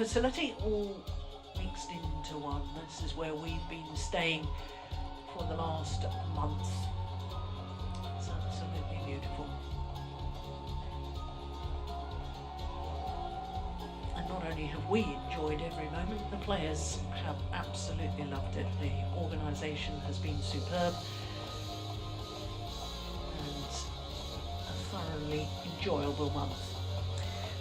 facility, all mixed into one. This is where we've been staying for the last month. It's absolutely beautiful. And not only have we enjoyed every moment, the players have absolutely loved it. The organisation has been superb and a thoroughly enjoyable month.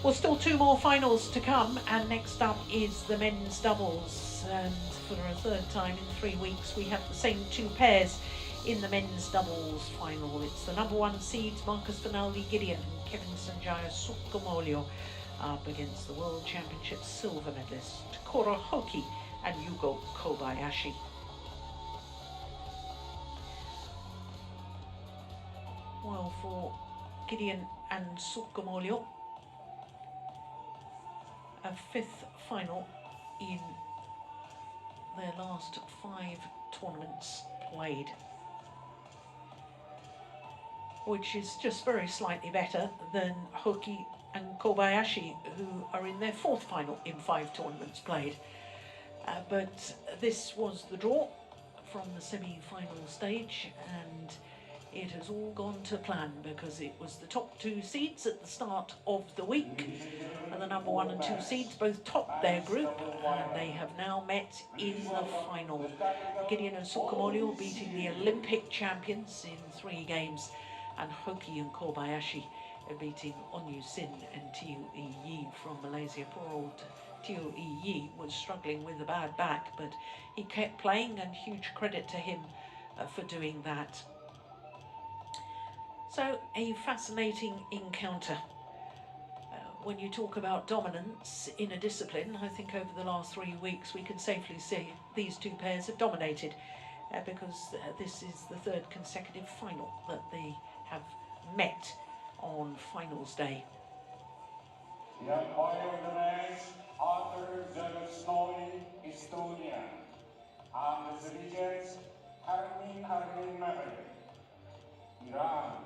Well, still 2 more finals to come, and next up is the men's doubles, and for a third time in 3 weeks we have the same 2 pairs in the men's doubles final. It's the number 1 seeds Marcus Finaldi Gideon and Kevin Sanjaya Sukamuljo up against the World Championships silver medalist Hoki and Kobayashi. Well, for Gideon and Sukamuljo, a 5th final in their last 5 tournaments played, which is just very slightly better than Hoki and Kobayashi, who are in their 4th final in 5 tournaments played. But this was the draw from the semi-final stage, and it has all gone to plan, because it was the top 2 seeds at the start of the week, and the number 1 and 2 seeds both topped their group, and they have now met in the final. Gideon and Sukamuljo beating the Olympic champions in 3 games, and Hoki and Kobayashi beating Onyu Sin and Teo Yi from Malaysia. Poor old Teo Yi was struggling with a bad back, but he kept playing, and huge credit to him for doing that. So, a fascinating encounter. When you talk about dominance in a discipline, I think over the last 3 weeks we can safely say these 2 pairs have dominated, because this is the 3rd consecutive final that they have met on finals day. The umpire of the match, Arthur Jalosnoy, Estonia, and the judges, Harmin Maverick, Iran.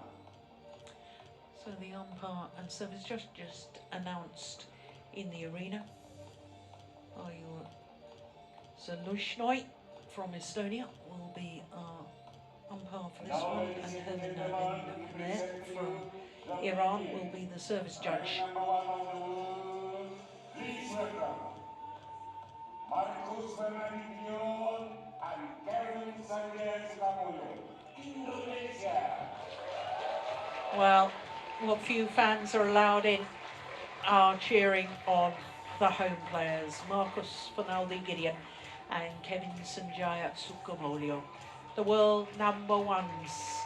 So the umpire and service just announced in the arena. Jalosnoy from Estonia will be our umpire for this one, and Herman there from Iran will be the service judge. Please welcome Marcus Gideon and Kevin Sanjaya Sukamuljo, Indonesia. Well, what few fans are allowed in are cheering on the home players, Marcus Finaldi Gideon and Kevin Sanjaya Sukamuljo, the world number 1s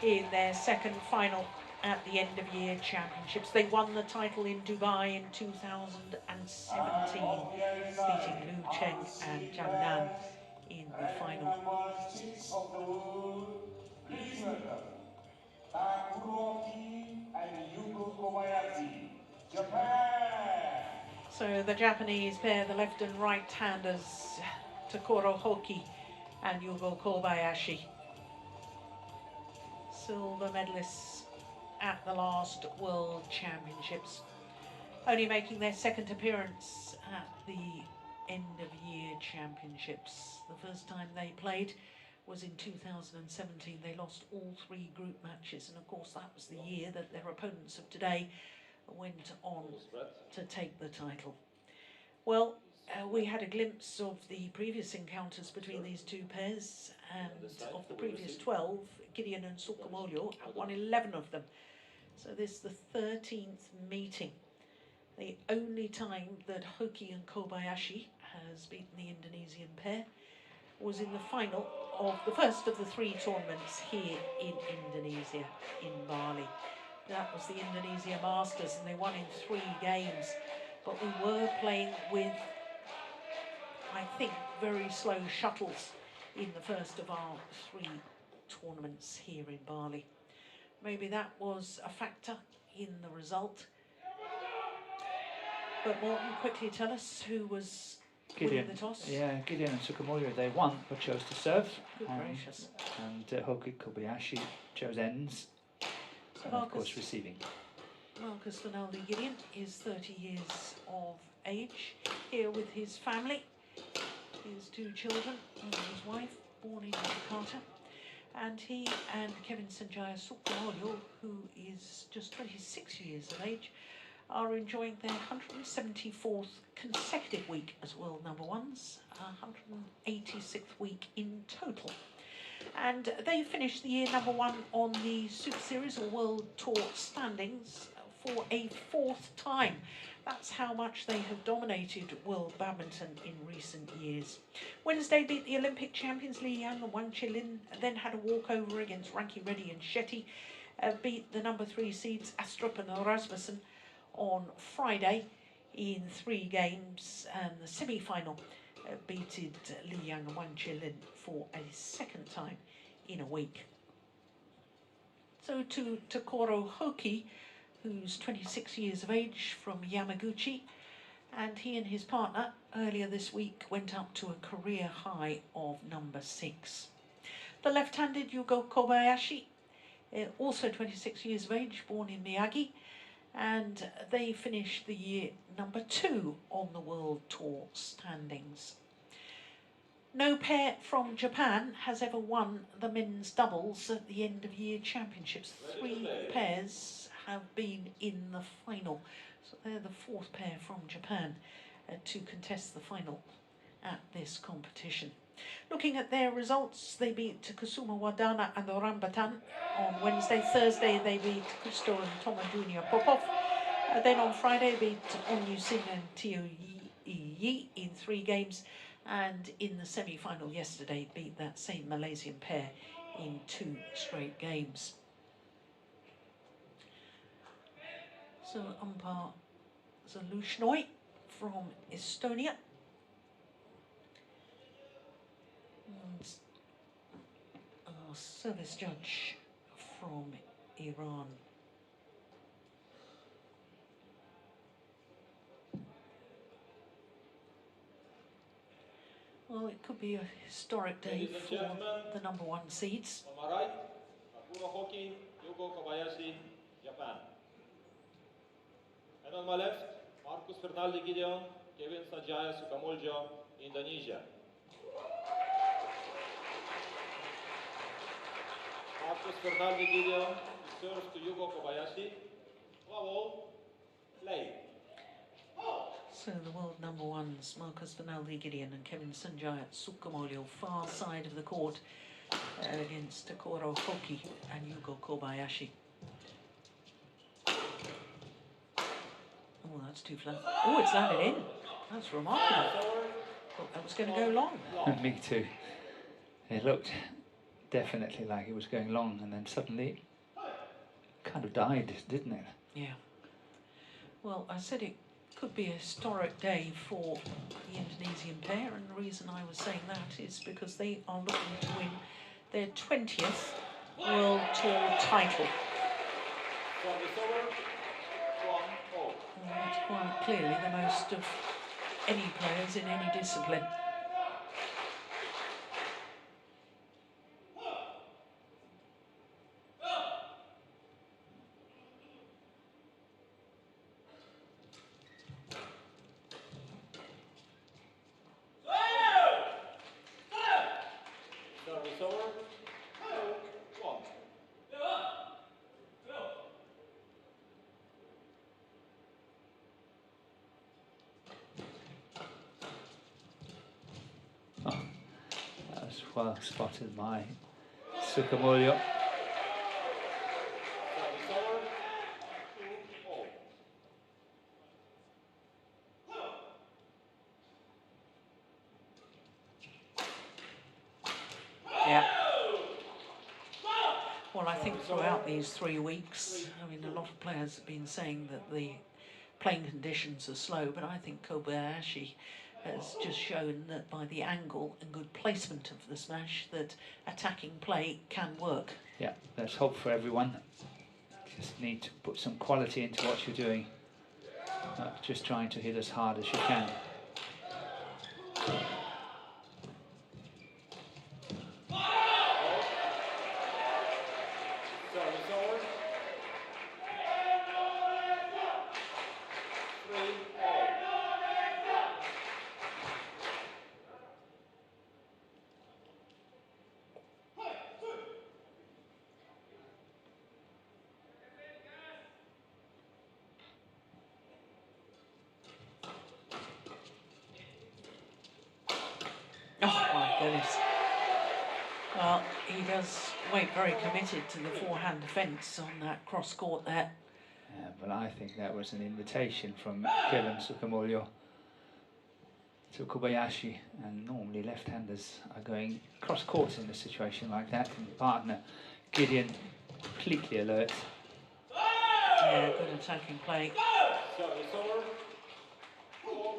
in their 2nd final at the end of year championships. They won the title in Dubai in 2017, beating Liu Cheng and Zhang Nan in the final. Please welcome Hoki and Kobayashi, Japan. So the Japanese pair, the left and right handers, Hoki and Kobayashi, silver medalists at the last World Championships, only making their 2nd appearance at the end of year championships. The first time they played was in 2017. They lost all 3 group matches, and of course that was the year that their opponents of today went on to take the title. Well, we had a glimpse of the previous encounters between these 2 pairs, and of the previous 12, Gideon and Sukamuljo have won 11 of them. So this is the 13th meeting. The only time that Hoki and Kobayashi has beaten the Indonesian pair was in the final of the first of the 3 tournaments here in Indonesia, in Bali. That was the Indonesia Masters, and they won in 3 games. But we were playing with, I think, very slow shuttles in the first of our 3 tournaments here in Bali. Maybe that was a factor in the result. But Morten, quickly tell us who was Gideon. winning the toss. Yeah, Gideon and Sukamuljo, they won but chose to serve. Good gracious. And Hoki Kobayashi chose ends, and of course receiving. Marcus Finaldi Gideon is 30 years of age. here with his family, his 2 children and his wife, born in Jakarta. And he and Kevin Sanjaya Sukamuljo, who is just 26 years of age, are enjoying their 174th consecutive week as world number ones, 186th week in total. And they finished the year number 1 on the Super Series or World Tour standings for a 4th time. That's how much they have dominated world badminton in recent years. Wednesday beat the Olympic champions Li Yang and Wang Qilin, then had a walkover against Ranki Reddy and Shetty, beat the number 3 seeds Astrup and Rasmussen on Friday in 3 games, and the semi-final beated Li Yang and Wang Qilin for a 2nd time in a week. So to Takoro Hoki, who's 26 years of age from Yamaguchi, and he and his partner earlier this week went up to a career high of number 6. The left-handed Yugo Kobayashi, also 26 years of age, born in Miyagi, and they finished the year number 2 on the World Tour standings. No pair from Japan has ever won the men's doubles at the end of year championships. 3 pairs have been in the final, so they're the 4th pair from Japan to contest the final at this competition. Looking at their results, they beat Kusuma Wadana and Orambatan on Wednesday. Thursday they beat Kusto and Toma Junior Popov. Then on Friday beat Onyu Singh and Tio Yi in 3 games. And in the semi-final yesterday beat that same Malaysian pair in 2 straight games. So umpire Zalushnoi from Estonia. And our service judge from Iran. Well, it could be a historic day for the number 1 seeds. On my right, Hoki, Yugo Kobayashi, Japan. And on my left, Marcus Fernaldi Gideon, Kevin Sanjaya Sukamuljo, Indonesia. Marcus Fernaldi Gideon serves to Yugo Kobayashi. Level, play. So the world number 1s, Marcus Fernaldi Gideon and Kevin Sanjaya Sukamuljo, far side of the court against Takoro Hoki and Yugo Kobayashi. Oh, that's too flat. Oh, it's landed in. That's remarkable. Thought that was going to go long. Me too. It looked definitely like it was going long, and then suddenly kind of died, didn't it? Yeah. Well, I said it could be a historic day for the Indonesian pair, and the reason I was saying that is because they are looking to win their 20th World Tour title. And that's quite clearly the most of any players in any discipline. Well spotted by Sukamuljo. Yeah. Well, I think throughout these 3 weeks, I mean, a lot of players have been saying that the playing conditions are slow, but I think Kobayashi has just shown that by the angle and good placement of the smash that attacking play can work. Yeah, let's hope for everyone. Just need to put some quality into what you're doing, not just trying to hit as hard as you can. goodness. Well, he does wait very committed to the forehand defence on that cross court there. Yeah, but I think that was an invitation from Kevin Sukamuljo to Kobayashi, and normally left-handers are going cross-court in a situation like that, and partner Gideon completely alert. Yeah, good attacking play. Service over. 4-2.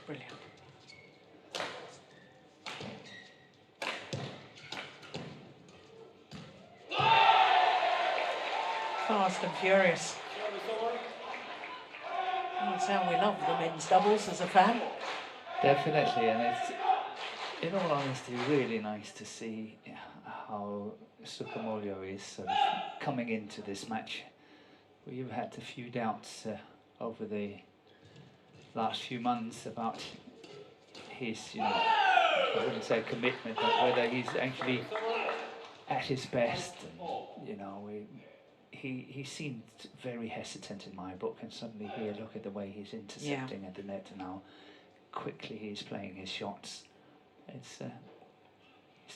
Brilliant. Fast and furious. Service over. That's how we love the men's doubles as a fan. Definitely, and it's, in all honesty, really nice to see how Sukamuljo is sort of coming into this match. We've had a few doubts over the last few months about his, I wouldn't say commitment, but whether he's actually at his best. He seemed very hesitant in my book, and suddenly here, look at the way he's intercepting at the net and how quickly he's playing his shots. It's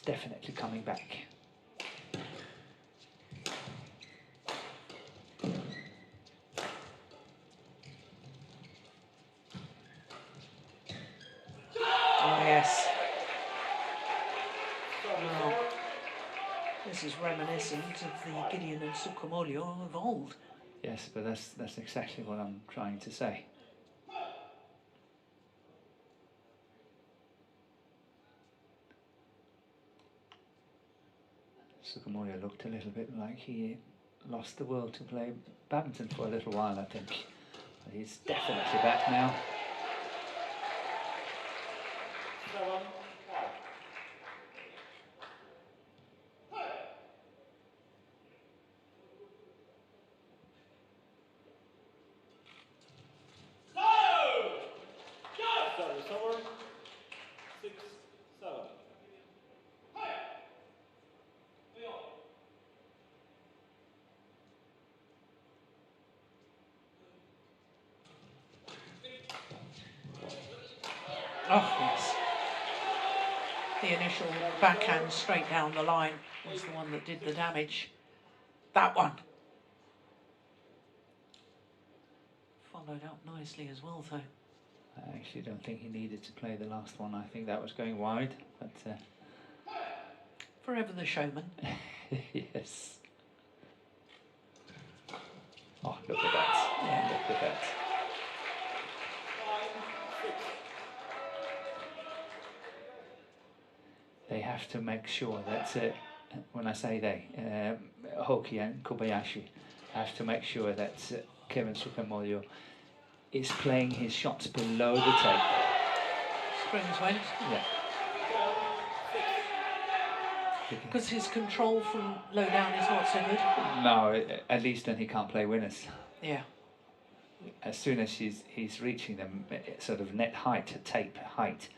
definitely coming back. Oh yes. Well, this is reminiscent of the Gideon and Sukamuljo of old. Yes, but that's exactly what I'm trying to say. Sukamuljo looked a little bit like he lost the world to play badminton for a little while, I think. But he's definitely back now. 7-5. Service over. 6-7. Oh yes. The initial backhand straight down the line was the one that did the damage. That one. Followed up nicely as well, though. I actually don't think he needed to play the last one. I think that was going wide, but Forever the showman. yes. Oh, look at that. Yeah. Look at that. 9-6. They have to make sure that, when I say they, Hoki and Kobayashi have to make sure that Kevin Sukamuljo is playing his shots below the tape. Springs went. Yeah. Because his control from low down is not so good. No, at least then he can't play winners. Yeah. As soon as he's reaching them sort of net height, tape height,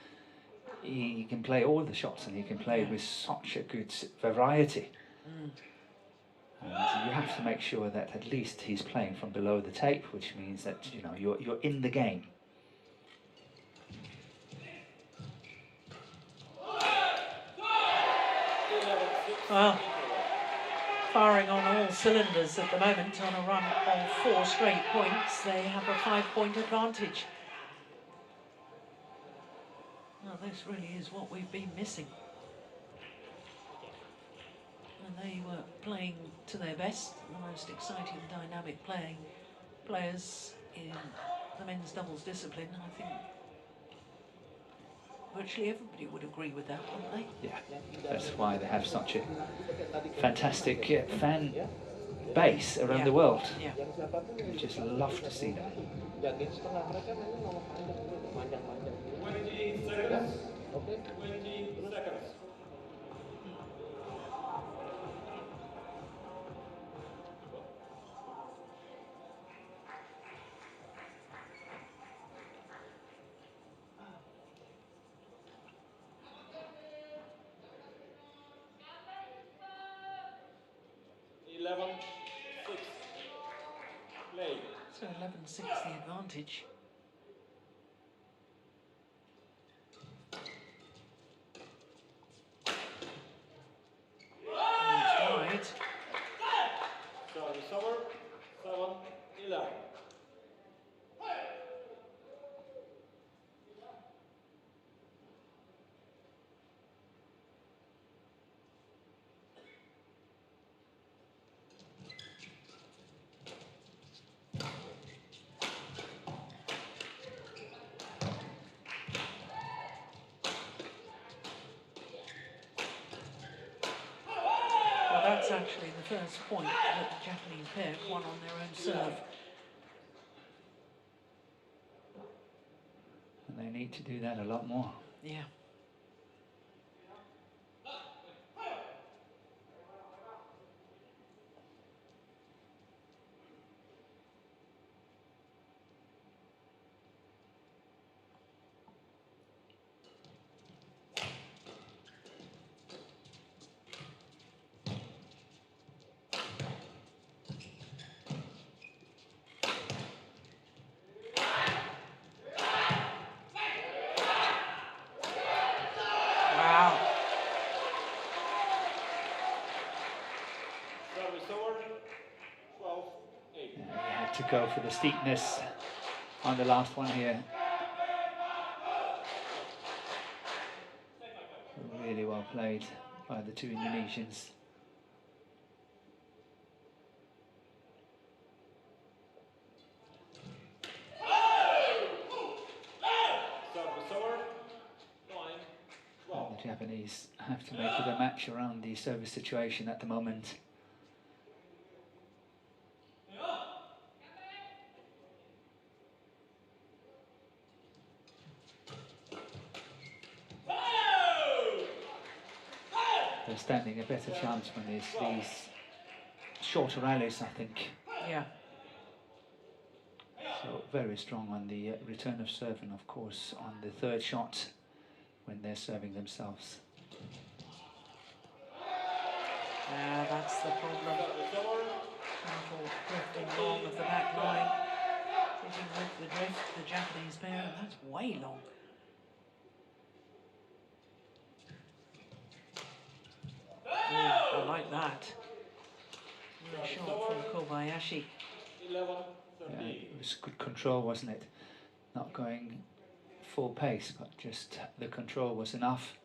he can play all the shots, and he can play with such a good variety. And you have to make sure that at least he's playing from below the tape, which means that you're in the game. Well, firing on all cylinders at the moment on a run of 4 straight points. They have a 5-point advantage. Well, this really is what we've been missing. And they were playing to their best, the most exciting, dynamic players in the men's doubles discipline. I think virtually everybody would agree with that, wouldn't they? Yeah, that's why they have such a fantastic fan base around the world. Yeah. I just love to see them. 20 seconds. 20 seconds. 11-6. Play. So 11-6 the advantage. And it's died. Service over. 7-11. Well, that's actually the first point that the Japanese pair won on their own serve. And they need to do that a lot more. Yeah. Wow. Service over. 12-8. You had to go for the steepness on the last one here. Really well played by the two Indonesians. Service over. 9-12. And the Japanese have to make it a match around the service situation at the moment. They're standing a better chance when there's these shorter rallies, I think. Yeah. So very strong on the return of serve, and of course on the third shot when they're serving themselves. Yeah, that's the problem. Service over. Careful drifting long of the back line. Hitting with the drift, the Japanese pair, and that's way long. I like that. Really short from Kobayashi. 11-13. Yeah, it was good control, wasn't it? Not going full pace, but just the control was enough.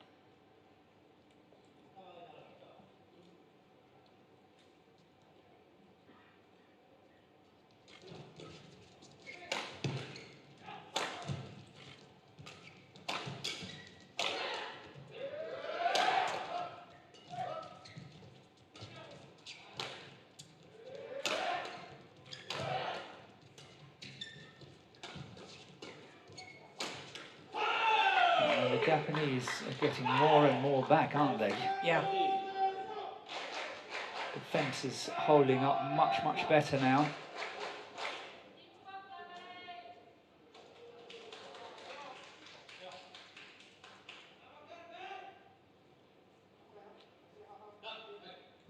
The Japanese are getting more and more back, aren't they? Yeah. The fence is holding up much, much better now.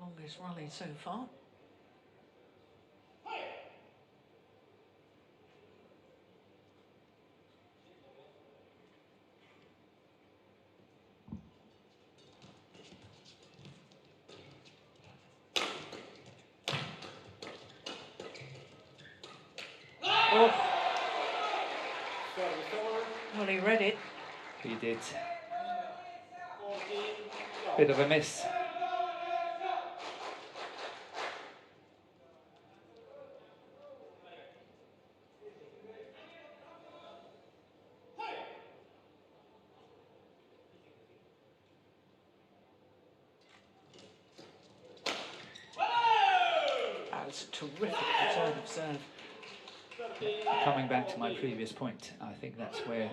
Longest rally so far. Oh, Service over. well, he read it. He did. 14-12. Bit of a miss. That's a terrific return of serve. Coming back to my previous point, I think that's where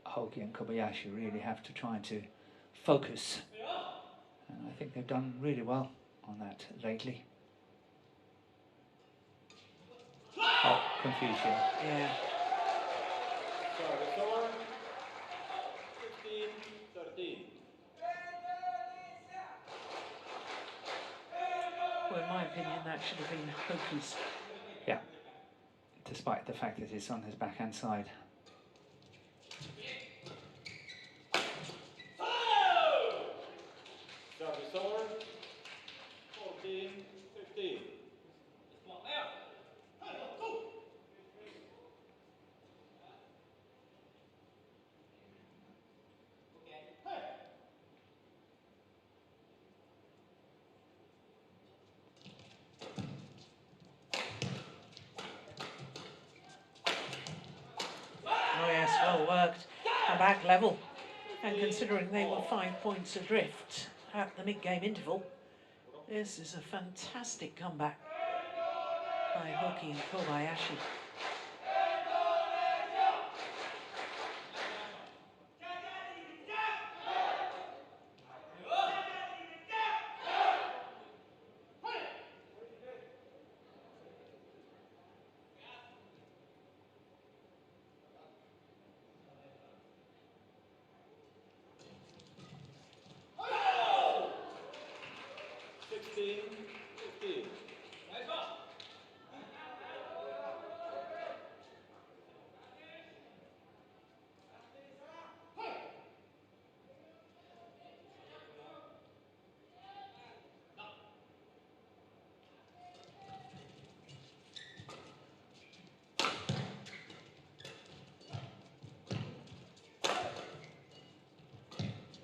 Hoki and Kobayashi really have to try to focus. And I think they've done really well on that lately. Oh, confusion. Yeah. Service over. 15-13. Well, in my opinion, that should have been Hoki's. Yeah, despite the fact that it's on his backhand side. Service over. 14-15. Oh yes, well worked. A back level. And considering they were 5 points adrift at the mid-game interval, this is a fantastic comeback by Hoki and Kobayashi.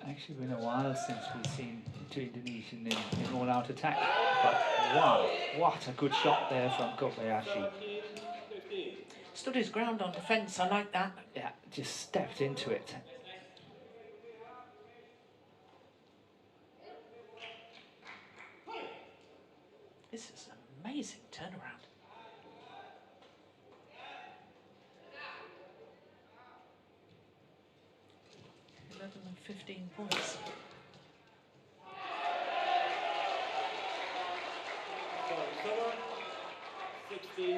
Actually been a while since we've seen two Indonesian in all-out attack, but wow, what a good shot there from Kobayashi. Stood his ground on defence, I like that. Yeah, just stepped into it. This is an amazing turnaround. 15 points. Serve 16-17.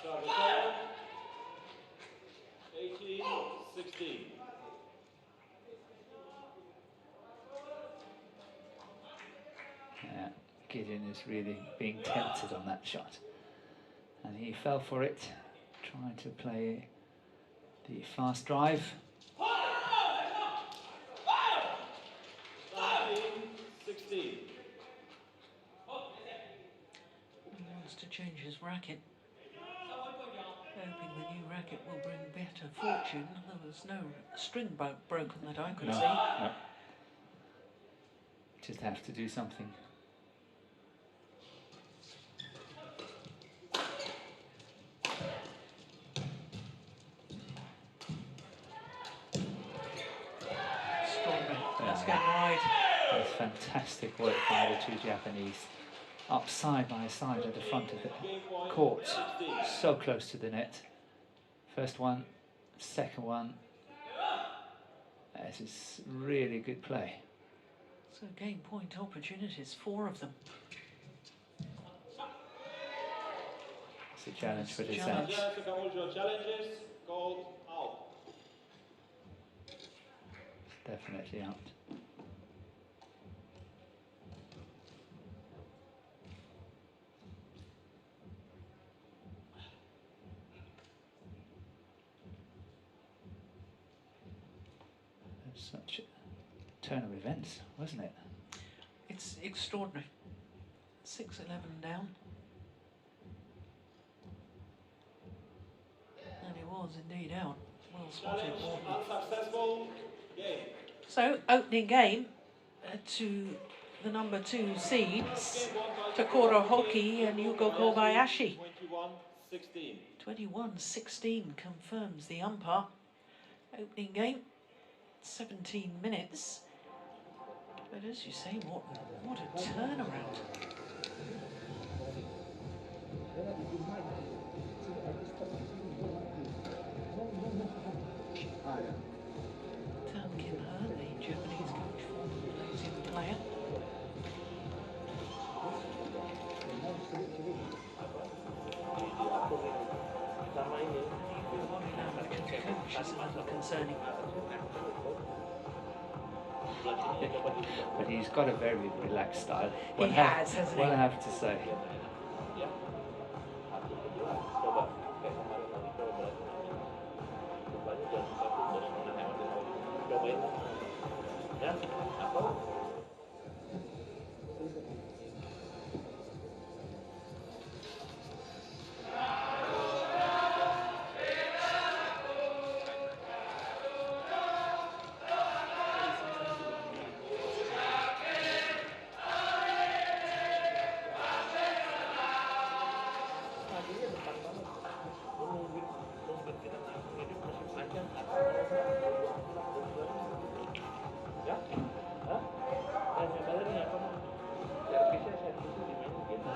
Serve 18-16. Gideon is really being tempted on that shot, and he fell for it, trying to play the fast drive. 19-16. He wants to change his racket, hoping the new racket will bring better fortune. There was no string broken that I could see. No. Just have to do something. That's going wide. That's fantastic work by the two Japanese. Up side by side at the front of the court. So close to the net. First one, second one. This is really good play. So game point opportunities, 4 of them. It's a challenge for the Challenge. set. Sukamuljo challenges, called out. It's definitely out. Such a turn of events, wasn't it? It's extraordinary. 6-11 down. And it was indeed out. Well spotted. Challenge unsuccessful. Game. So, opening game to the number 2 seeds, Takuro Hoki and Yugo Kobayashi. 21-16. 21-16 confirms the umpire. Opening game, 17 minutes. But as you say, what a turnaround. Tan Kim He, the Japanese coach, former Malaysian player. concerning. But he's got a very relaxed style. He has, hasn't he? One I have to say.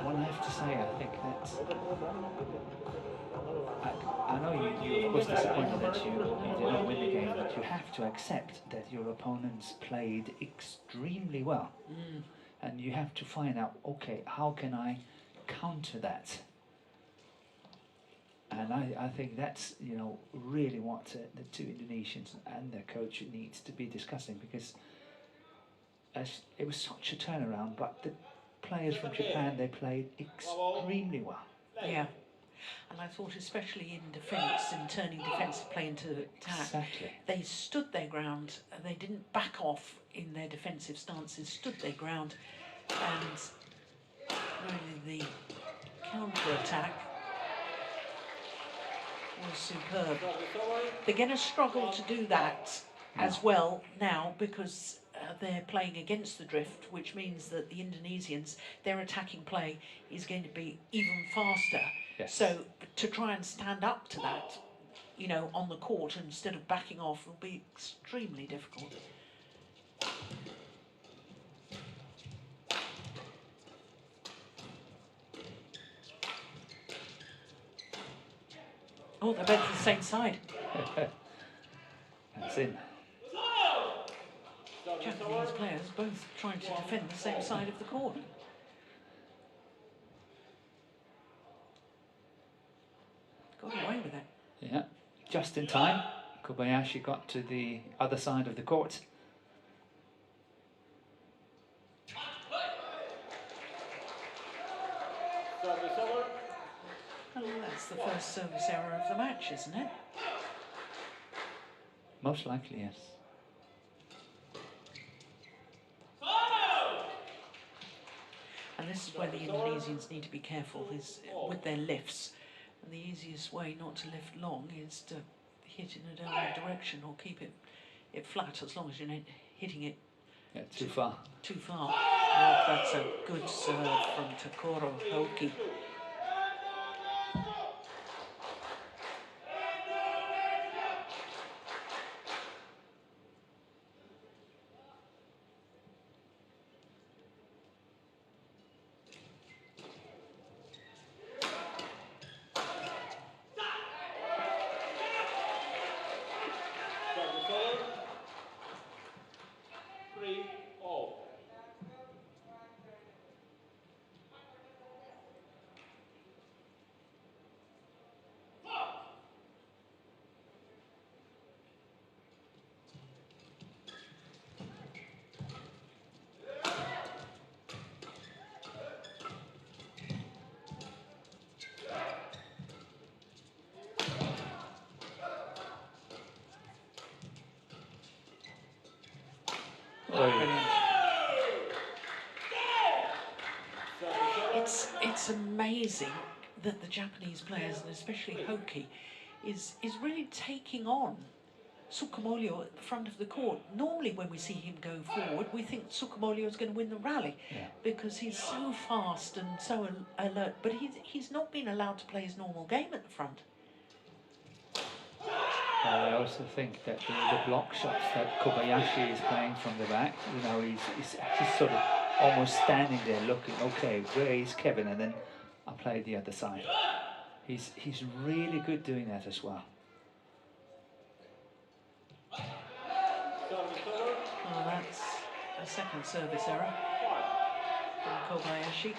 One I have to say, I think that I know you're of course disappointed that you did not win the game, but you have to accept that your opponents played extremely well. And you have to find out, okay, how can I counter that? And I think that's, you know, really what the two Indonesians and their coach needs to be discussing, because it was such a turnaround, but the players from Japan, they played extremely well. Yeah. And I thought especially in defence and turning defensive play into attack, Exactly. they stood their ground. They didn't back off in their defensive stances, stood their ground, and really the counter-attack was superb. They're going to struggle to do that as well now, because they're playing against the drift, which means that the Indonesians, their attacking play is going to be even faster. Yes. So to try and stand up to that, you know, on the court instead of backing off will be extremely difficult. Oh, they're both the same side. That's in. Japanese players both trying to defend the same side of the court. Got away with it. Yeah, just in time. Kobayashi got to the other side of the court. Well, that's the first service error of the match, isn't it? Most likely, yes. And this is where the Indonesians need to be careful, is with their lifts. And the easiest way not to lift long is to hit in a downward direction or keep it flat, as long as you're not hitting it Too far. too far. Oh, that's a good serve from Takoro Hoki. It's amazing that the Japanese players, and especially Hoki, is really taking on Sukamuljo at the front of the court. Normally when we see him go forward, we think Sukamuljo is going to win the rally, because he's so fast and so alert, but he's not been allowed to play his normal game at the front. I also think that the block shots that Kobayashi is playing from the back, you know, he's actually sort of almost standing there looking, okay, where is Kevin? And then I play the other side. He's really good doing that as well. Oh, that's a second service error from Kobayashi.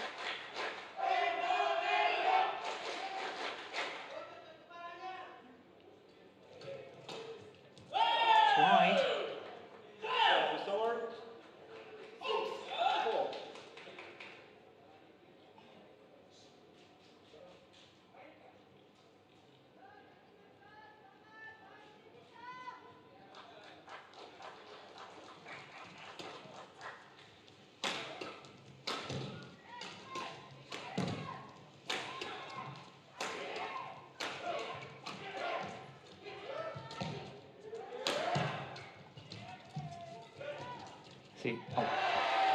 See, oh,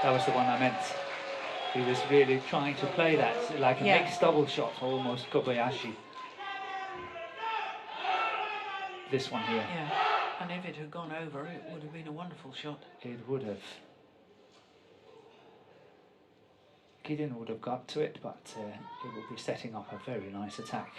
that was the one I meant. He was really trying to play that like a mixed double shot, almost Kobayashi. This one here. Yeah, and if it had gone over, it would have been a wonderful shot. It would have. Gideon would have got to it, but it would be setting up a very nice attack.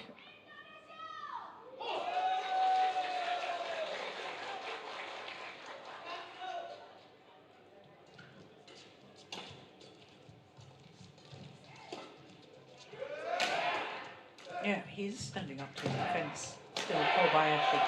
Yeah, he's standing up to his defence. Still Kobayashi.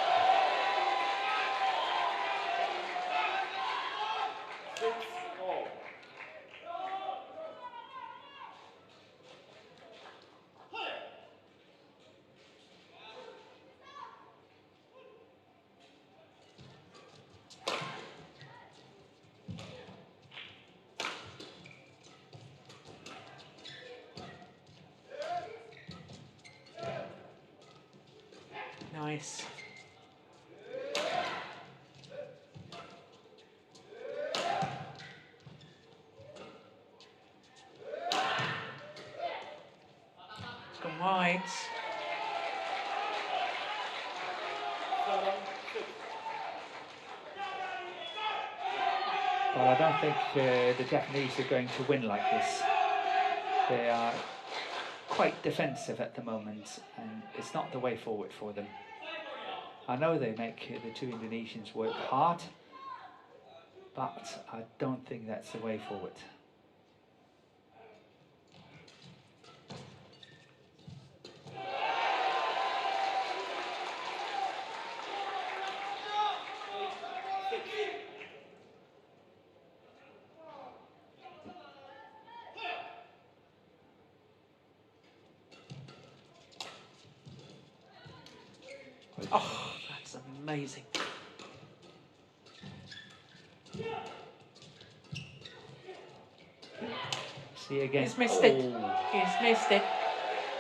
Nice. It's gone wide. Well, I don't think the Japanese are going to win like this. They are quite defensive at the moment, and it's not the way forward for them. I know they make the two Indonesians work hard, but I don't think that's the way forward. Oh, that's amazing. See again. He's missed it. He's missed it.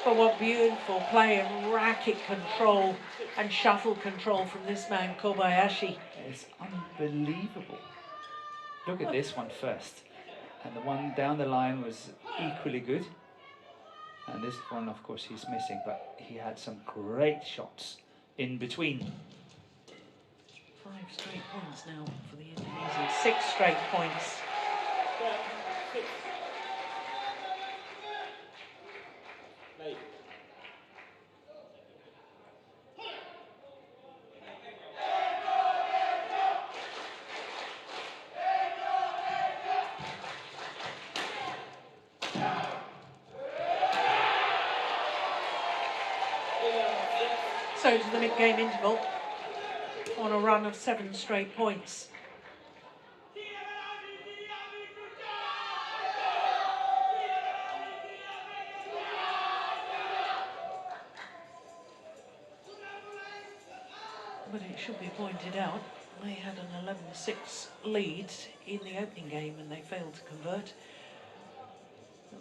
But what beautiful play and racket control and shuttle control from this man, Kobayashi. It's unbelievable. Look at this one first. And the one down the line was equally good. And this one, of course, he's missing, but he had some great shots in between. 5 straight points now for the Indonesians. 6 straight points. So to the mid-game interval on a run of 7 straight points. But it should be pointed out, they had an 11-6 lead in the opening game and they failed to convert.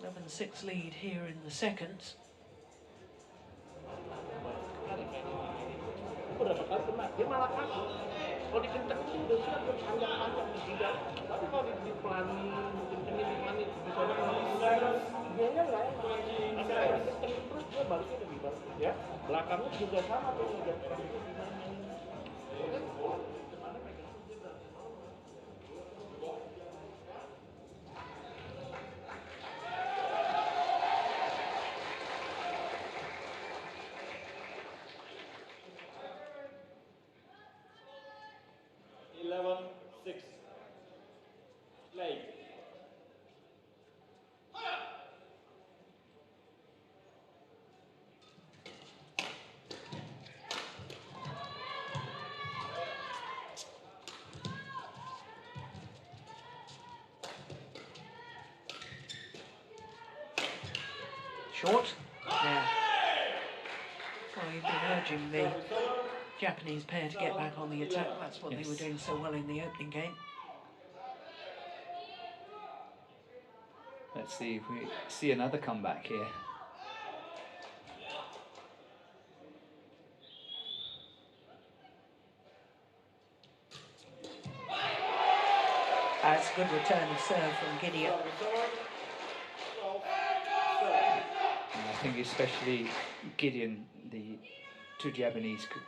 11-6 lead here in the second. Berapa kali kena, dia malah kaku. Kalau dikencengin udah siap panjang-panjang tidak. Tapi kalau dipelani, dikencengin bisa dianya nggak ya? Kalau dikencengin terus dia baliknya lebih bagus ya. Belakangnya juga sama tuh udah. 11-6. Play. Short. Yeah. Well, you've been urging the Japanese pair to get back on the attack. That's what they were doing so well in the opening game. Let's see if we see another comeback here. As good return of serve from Gideon. And I think especially Gideon, the two Japanese could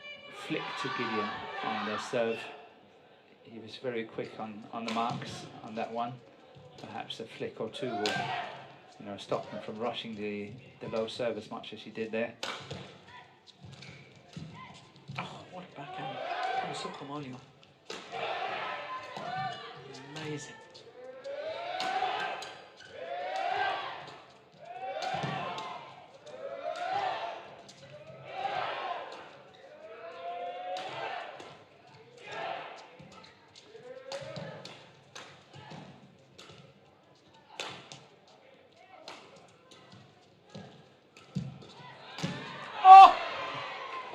flick to Gideon on their serve. He was very quick on the marks on that one. Perhaps a flick or two will, you know, stop him from rushing the low serve as much as he did there. Oh, what a backhand from Sukamuljo. Amazing.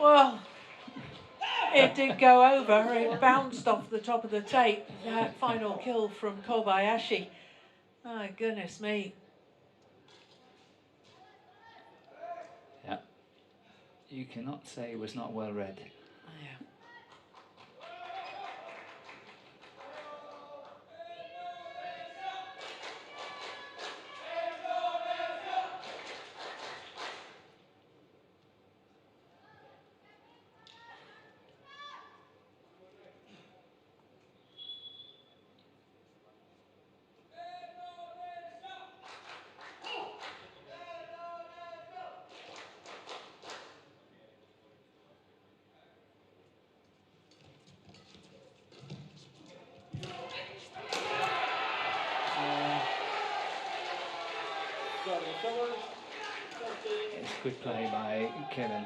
Well, it did go over. It bounced off the top of the tape. That final kill from Kobayashi. My goodness me. Yeah. You cannot say it was not well read. Yeah. It's good play by Kevin.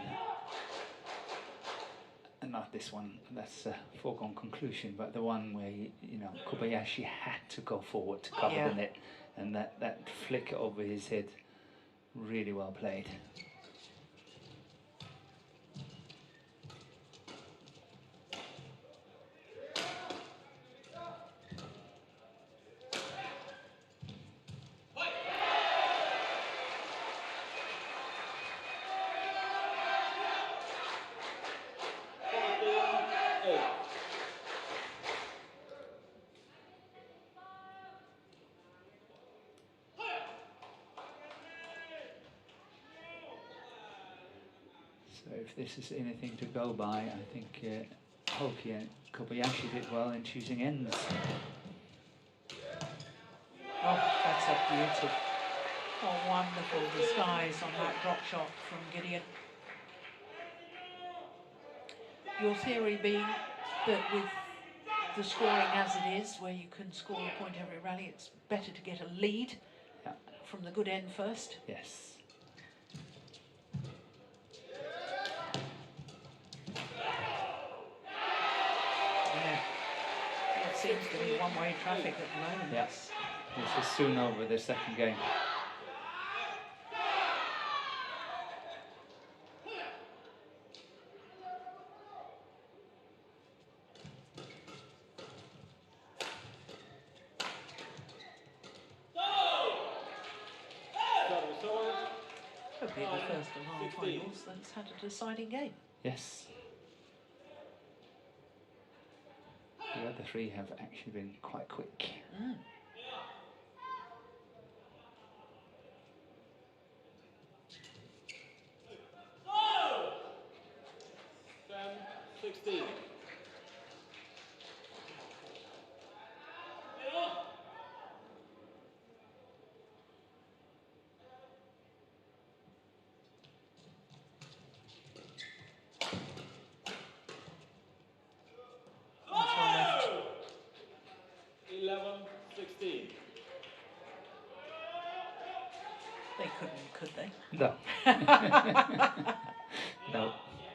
And not this one, that's a foregone conclusion, but the one where, you know, Kobayashi had to go forward to cover the net, and that flick over his head, really well played. So if this is anything to go by, I think Hoki and Kobayashi did well in choosing ends. Oh, that's a beauty. Oh, wonderful disguise on that drop shot from Gideon. Your theory being that with the scoring as it is, where you can score a point every rally, it's better to get a lead from the good end first? Yes. It seems to be one-way traffic at the moment. Yes. This is soon over, the second game. Could be the first of our finals that's had a deciding game. Yes. The other three have actually been quite quick. Mm. They couldn't, could they? No. No.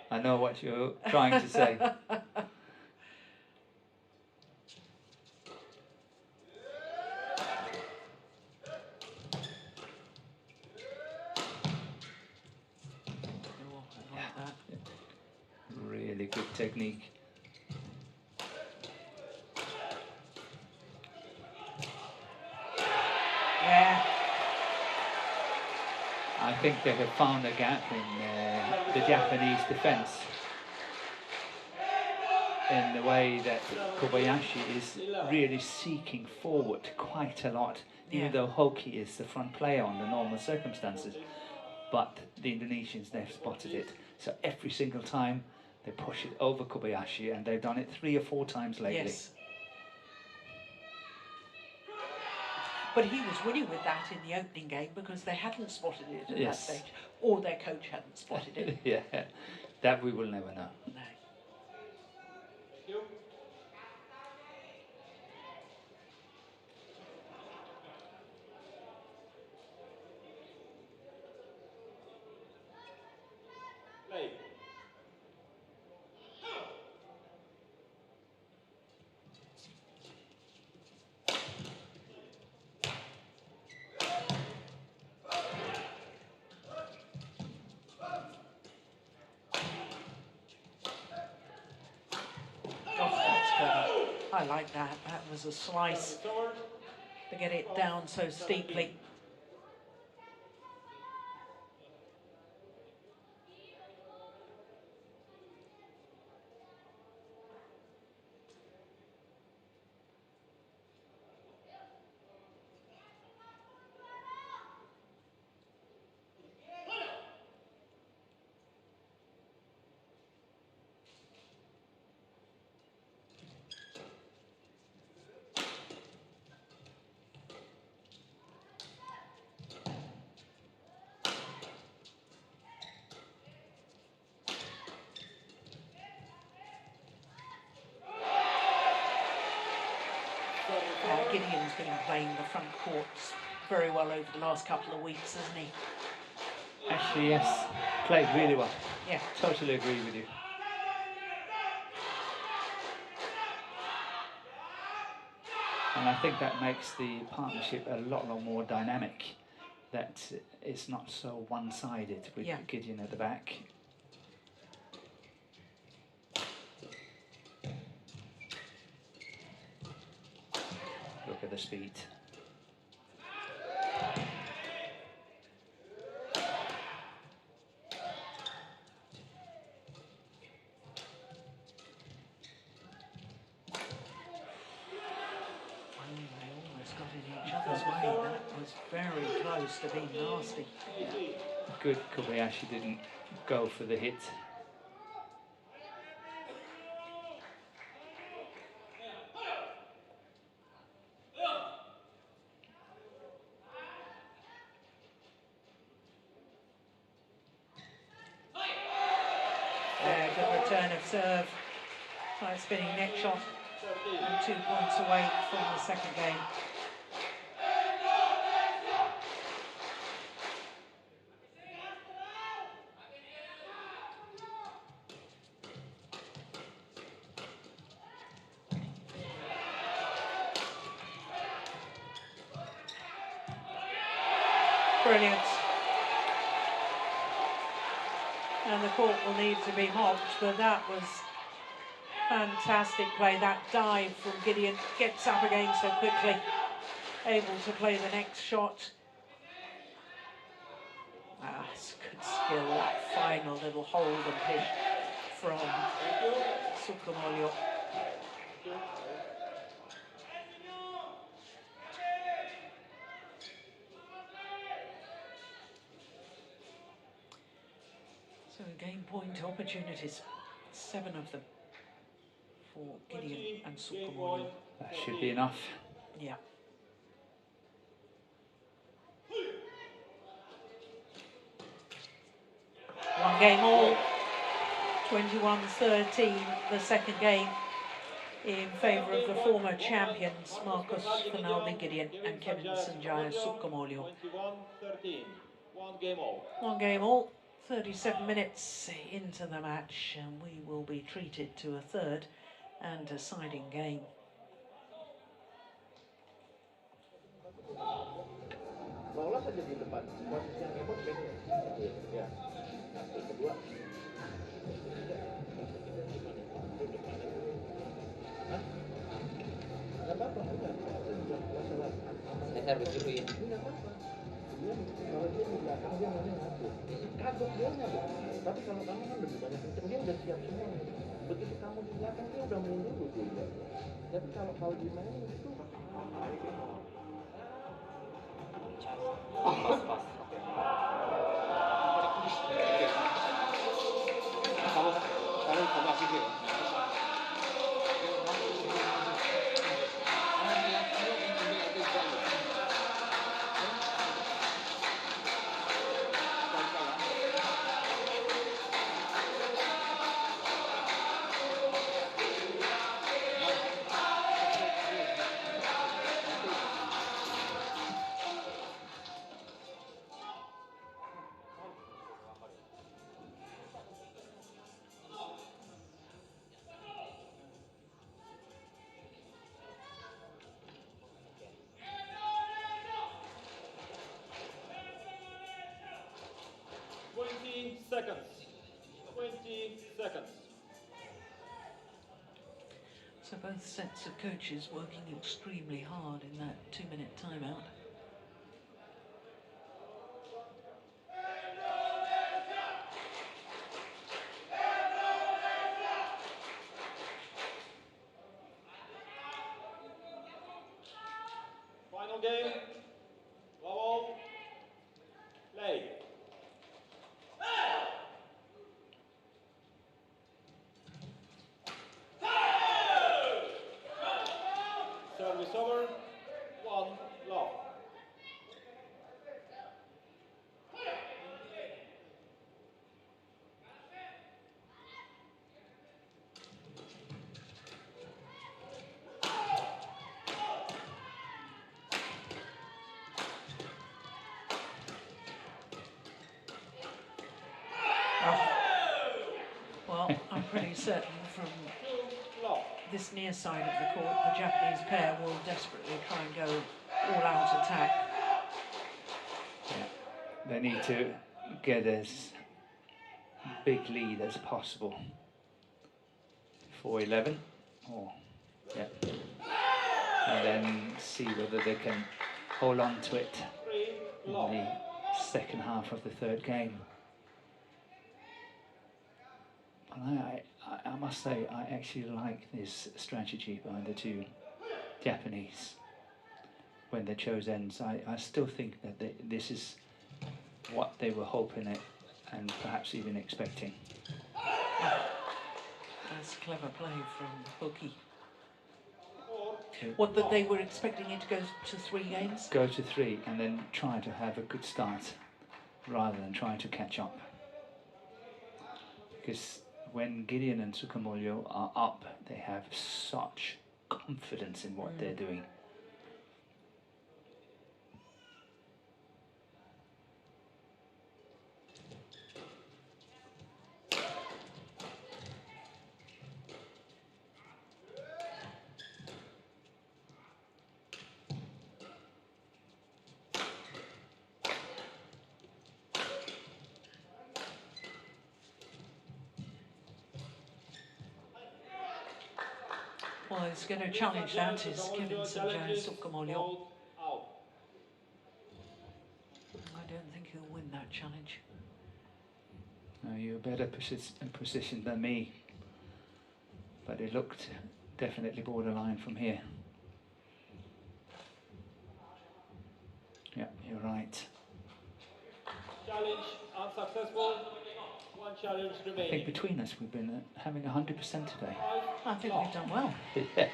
I know what you're trying to say. Really good technique. Yeah. I think they have found a gap in the Japanese defense. in the way that Kobayashi is really seeking forward quite a lot, even though Hoki is the front player under normal circumstances. But the Indonesians, they've spotted it. So every single time they push it over Kobayashi, and they've done it 3 or 4 times lately. Yes. But he was winning with that in the opening game because they hadn't spotted it at that stage, or their coach hadn't spotted it. Yeah, that we will never know. No. Play. I like that. That was a slice to get it down so steeply. Gideon's been playing the front courts very well over the last couple of weeks, hasn't he? Actually, yes, played really well. Yeah. Totally agree with you. And I think that makes the partnership a lot more dynamic. That it's not so one-sided with Gideon at the back. Look at the speed. They almost got in each other's way. That was very close to being nasty. Good Kobayashi didn't go for the hit. Good return of serve. Nice spinning neck shot. And 2 points away from the second game. Brilliant. And the court will need to be mopped, but that was fantastic play. That dive from Gideon, gets up again so quickly, able to play the next shot. It's good skill, that final little hold and push from Sukamuljo. So game point opportunities, 7 of them for Gideon and Sukamuljo. That should be enough. Yeah. One game all, 21-13, the second game in favour of the former champions, Marcus Fernaldi Gideon and Kevin Sanjaya Sukamuljo. 21-13, one game all. One game all, 37 minutes into the match, and we will be treated to a third and deciding game. Lolos aja di depan, posisi yang hebat kan? Ya. Satu, kedua. Hah? Gak apa-apa, enggak. Masalah. Saya harus duluin. Enggak apa-apa. Dia, kalau dia di belakang dia maunya ngatur. Kagok dia nya, tapi kalau kamu kan lebih banyak kenceng, dia udah siap semua. begitu kamu di belakang dia udah main dulu dia bilang. Tapi kalau kau dimainin itu seconds. 20 seconds. So both sets of coaches working extremely hard in that 2-minute timeout. Final game. Go on. Play. Service over. 1 love. Well, I'm pretty certain from 2 love. this near side of the court, the Japanese pair will desperately try and go all-out attack. Yeah. They need to get as big lead as possible. 4-11, or yeah, and then see whether they can hold on to it 3 in love. the second half of the third game. And I must say, I actually like this strategy by the two Japanese. When they chose ends, I still think that this is what they were hoping at and perhaps even expecting. That's clever play from Hoki. 4 What, that they were expecting it to go to 3 games? Go to 3 and then try to have a good start rather than trying to catch up. Because when Gideon and Sukamuljo are up, they have such confidence in what they're doing. Well, he's going to challenge that is Kevin Sukamuljo. Both out. I don't think he'll win that challenge. You're a better position than me, but it looked definitely borderline from here. Yeah, you're right. Challenge unsuccessful. 1 challenge I think remaining. between us we've been having 100% today. 5 I think we've done well. Play.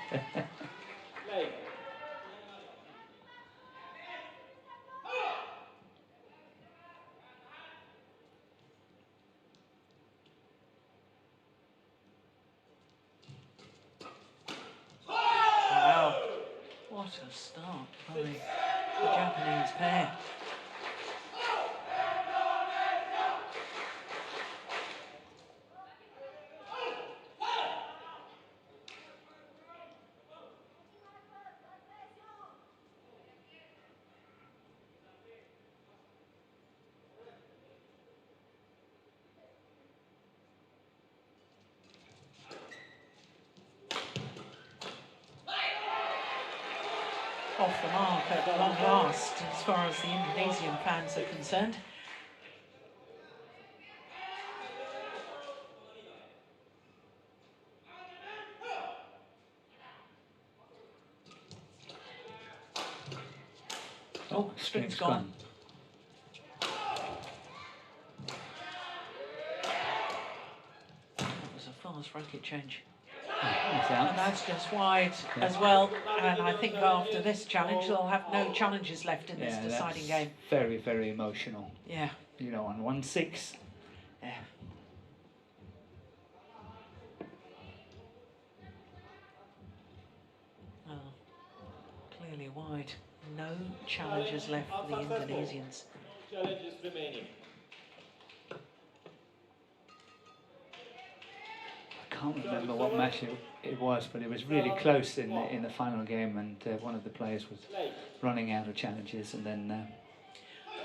Wow. What a start by the Japanese pair. Off the mark at long last, as far as the Indonesian fans are concerned. Oh, string's gone. That was a fast racket change. And that's just wide as well. And I think after this challenge, they'll have no challenges left in this deciding game. Very, very emotional. Yeah. You know, on 1-6. Yeah. Oh, clearly wide. No challenges left for the Indonesians. Challenges remaining. I can't remember what match it was, but it was really close in the final game, and one of the players was running out of challenges, and then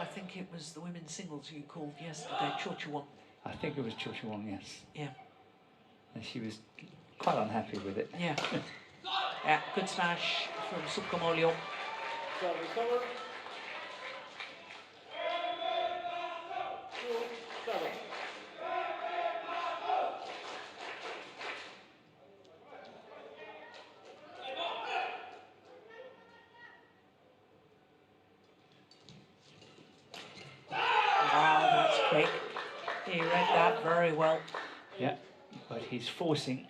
I think it was the women's singles you called yesterday, Chochuwon. I think it was Chochuwon, yes. Yeah. And she was quite unhappy with it. Yeah. Yeah, good smash from Sukamuljo. Service over. 2-7. Wow, that's quick. He read that very well. Yeah, but he's forcing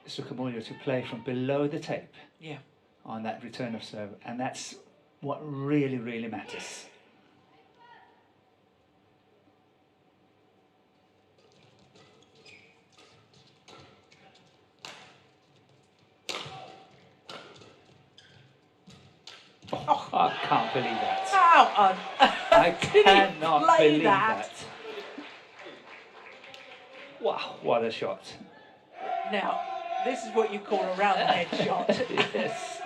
Sukamuljo to play from below the tape. Yeah. On that return of serve, and that's what really, really matters. Oh, I can't believe that. How on I did he cannot play believe that? that. Wow, what a shot. Now, this is what you call a round the head shot. Yes.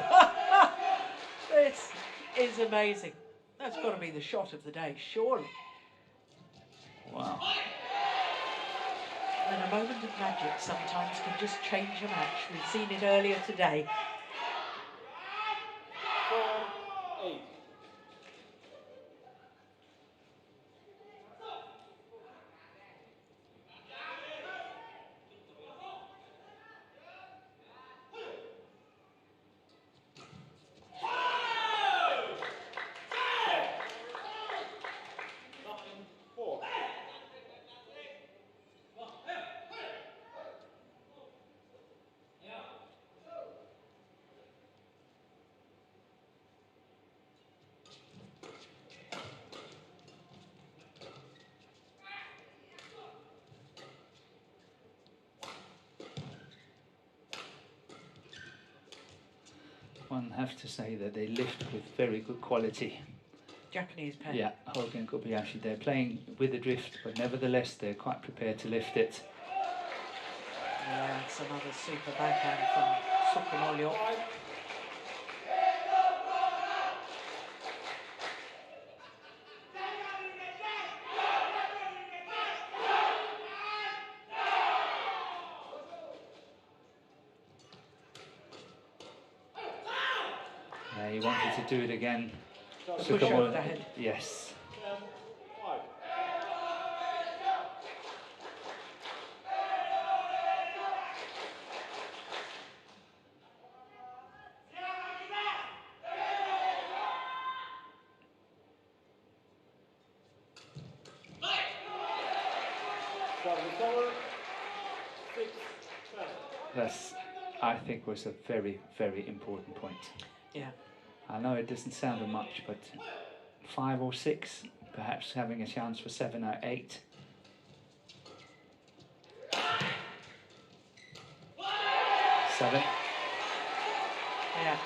This is amazing. That's got to be the shot of the day, surely. Wow. And a moment of magic sometimes can just change a match. We've seen it earlier today. 4-8. One have to say that they lift with very good quality. Japanese pair. Yeah, Hoki and Kobayashi, they're playing with the drift, but nevertheless they're quite prepared to lift it. Yeah, it's another super backhand from Sukamuljo. He wanted to do it again. Push over the head. Yes. 5. Service over. 6-7. That's, I think, was a very, very important point. Yeah. I know it doesn't sound a much, but 5 or 6, perhaps having a chance for 7 or 8. 7. Yeah.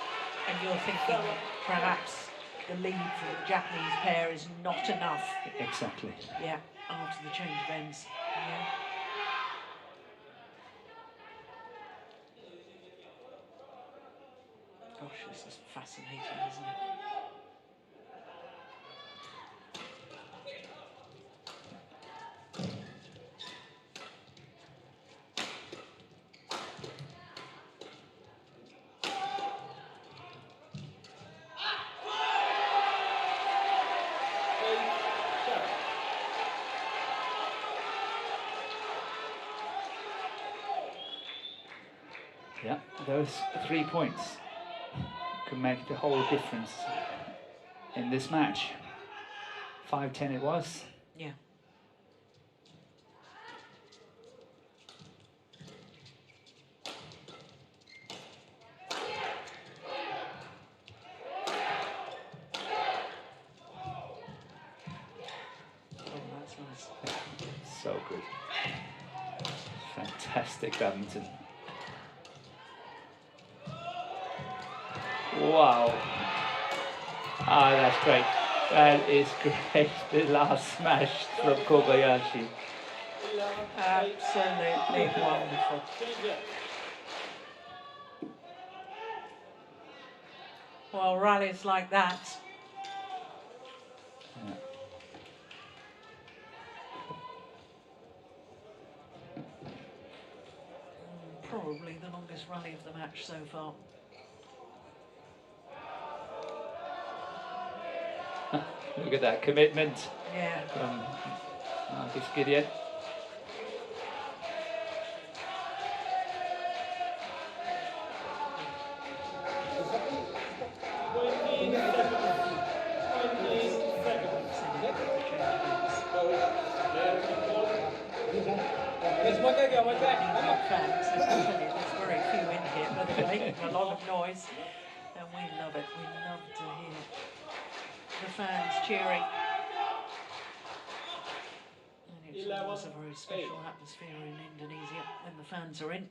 And you're thinking perhaps the lead for the Japanese pair is not enough. Exactly. Yeah, after the change of ends. Yeah. Gosh, this is fascinating, isn't it? Yeah, those 3 points can make the whole difference in this match. 5-10 it was. Yeah. So good. Fantastic badminton. Wow. Ah, that's great. That is great. The last smash from Kobayashi. Absolutely wonderful. Well, rallies like that. Yeah. Probably the longest rally of the match so far. Look at that commitment Yeah. from Marcus Gideon. Fans, there's very few in here, but they're making a lot of noise, and we love it. We love to hear the fans cheering. And it's always a very special atmosphere in Indonesia when the fans are in.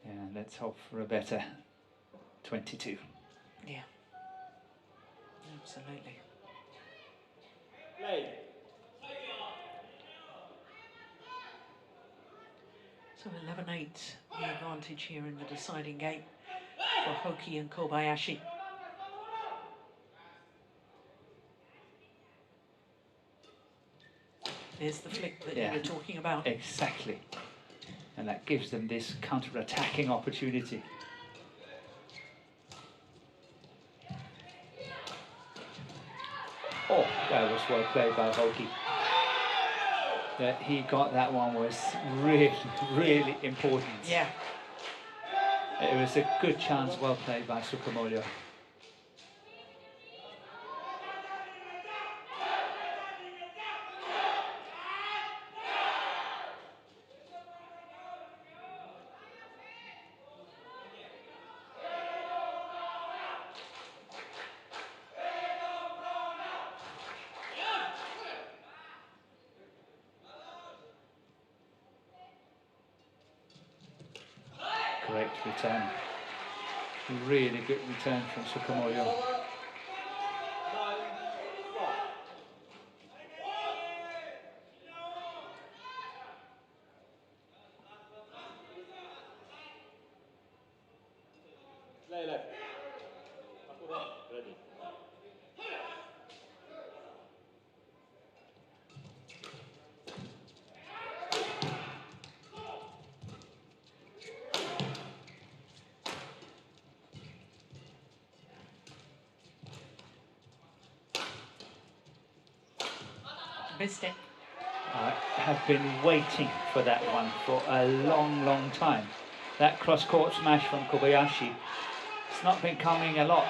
Yeah, let's hope for a better 22. Yeah, absolutely. Play. So 11-8, the advantage here in the deciding game for Hoki and Kobayashi. There's the flick that you were talking about. Exactly. And that gives them this counter-attacking opportunity. Oh, that was well played by Hoki. That he got that one was really, really important. Yeah. It was a good chance, well played by Sukamuljo. Correct return. Really good return from Sukamuljo. Play left. Ready. Missed it. I have been waiting for that one for a long, long time. That cross-court smash from Kobayashi, it's not been coming a lot,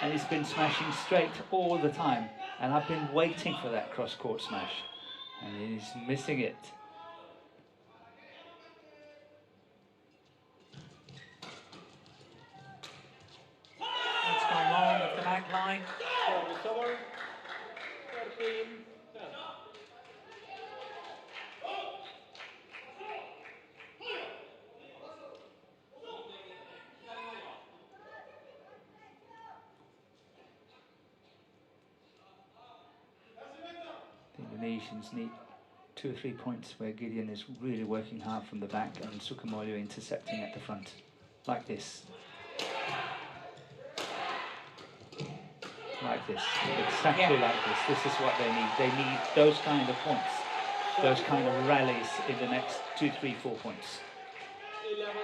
and he's been smashing straight all the time. And I've been waiting for that cross-court smash, and he's missing it. That's gone long with the back line. Service over. 13, 10. The Indonesians need 2 or 3 points where Gideon is really working hard from the back and Sukamuljo intercepting at the front, like this. Like this, exactly like this. This is what they need. They need those kind of points, those kind of rallies in the next 2, 3, 4 points. 11,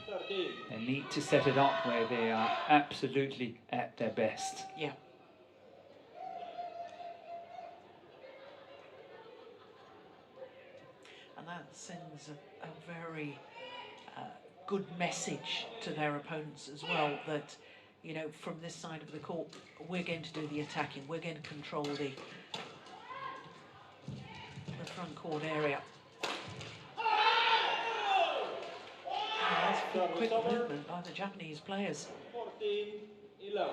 13. They need to set it up where they are absolutely at their best. Yeah. And that sends a very good message to their opponents as well, that you know, from this side of the court, we're going to do the attacking. We're going to control the front court area. That's good, quick movement by the Japanese players. 14-11.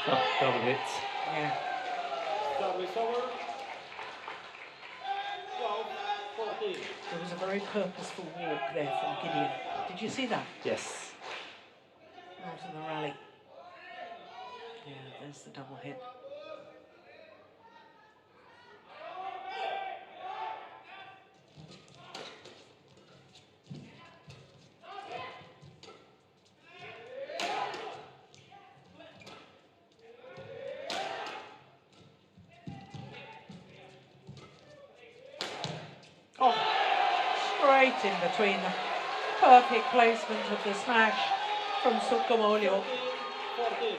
Oh, double hits. Yeah. Service over. 12-14. There was a very purposeful walk there from Gideon. Did you see that? Yes. Out in the rally. Yeah, there's the double hit. Oh, straight in between them. Perfect placement of the smash from Sukamuljo. 14.